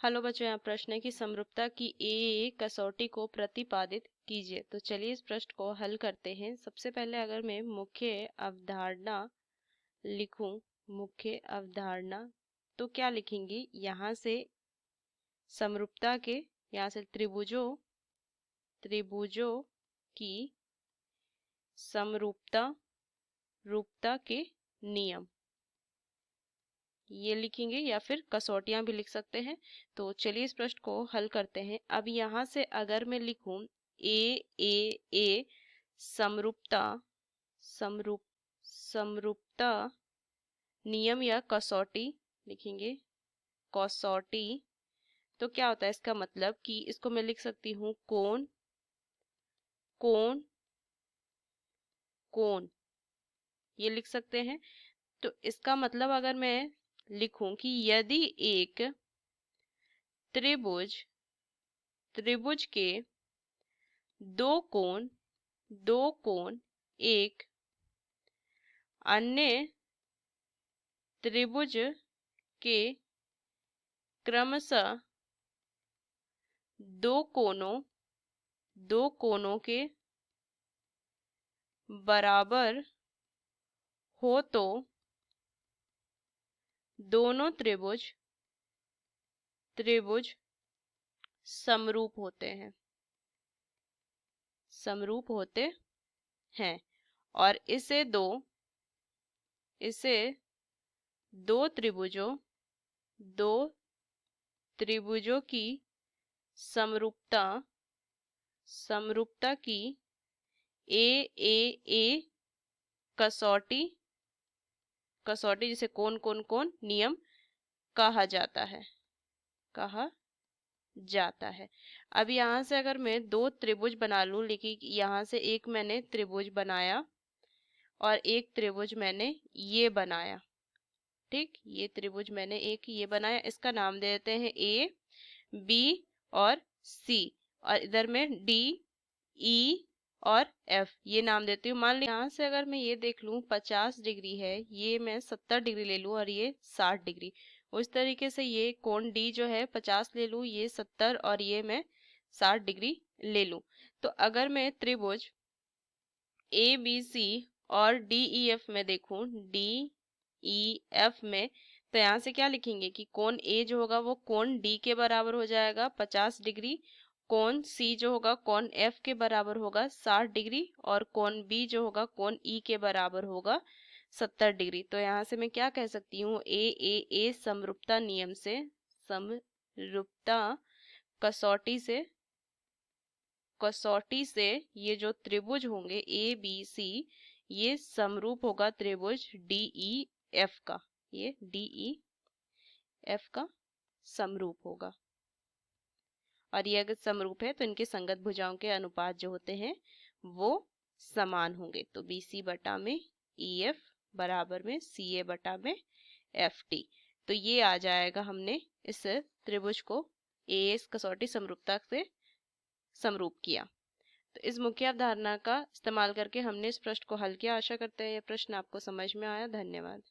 Hello बच्चों, यहाँ प्रश्न है कि समरूपता की ए कसौटी को प्रतिपादित कीजिए। तो चलिए इस प्रश्न को हल करते हैं। सबसे पहले अगर मैं मुख्य अवधारणा लिखूं, मुख्य अवधारणा, तो क्या लिखेंगे? यहाँ से समरूपता के, यहाँ से त्रिभुजों की रूपता के नियम, ये लिखेंगे, या फिर कसौटियां भी लिख सकते हैं। तो चलिए इस प्रश्न को हल करते हैं। अब यहाँ से अगर मैं लिखूं ए समरूपता समरूप समरूपता नियम या कसौटी लिखेंगे, कसौटी, तो क्या होता है? इसका मतलब कि इसको मैं लिख सकती हूँ कोण कोण कोण, ये लिख सकते हैं। तो इसका मतलब अगर मैं लिखूं कि यदि एक त्रिभुज के दो कोण एक अन्य त्रिभुज के क्रमशः दो कोणों के बराबर हो तो दोनों त्रिभुज समरूप होते हैं। और इसे दो त्रिभुजों की समरूपता की ए कसौटी जिसे कौन नियम कहा जाता है। अब यहाँ से अगर मैं दो त्रिभुज बना लूं, लेकिन यहाँ से एक मैंने त्रिभुज बनाया और एक त्रिभुज मैंने ये बनाया, ठीक, ये त्रिभुज मैंने एक ये बनाया, इसका नाम दे देते हैं ए बी और सी, और इधर में डी ई और एफ ये नाम देती हूँ। मान ली यहाँ से अगर मैं ये देख लूँ 50 डिग्री है, ये मैं 70 डिग्री ले लूँ और ये 60 डिग्री, उस तरीके से ये कोण डी जो है 50 ले लूँ, ये 70 और ये मैं 60 डिग्री ले लूँ। तो अगर मैं त्रिभुज ए बी सी और डी ई एफ में देखूं, डी ई एफ में, तो यहाँ से क्या लिखेंगे कि कोण ए जो होगा वो कोण डी के बराबर हो जाएगा 50 डिग्री, कोण सी जो होगा कोण एफ के बराबर होगा 60 डिग्री, और कोण बी जो होगा कोण ई के बराबर होगा 70 डिग्री। तो यहाँ से मैं क्या कह सकती हूँ? ए समरूपता नियम से, समरूपता कसौटी से ये जो त्रिभुज होंगे ए बी सी, ये समरूप होगा त्रिभुज डी ई एफ का, ये डी ई एफ का समरूप होगा। और ये अगर समरूप है तो इनके संगत भुजाओं के अनुपात जो होते हैं वो समान होंगे। तो बी सी बटा में ई एफ बराबर में सी ए बटा में एफ टी। तो ये आ जाएगा, हमने इस त्रिभुज को ए कसौटी समरूपता से समरूप किया। तो इस मुख्य अवधारणा का इस्तेमाल करके हमने इस प्रश्न को हल किया। आशा करते हैं यह प्रश्न आपको समझ में आया। धन्यवाद।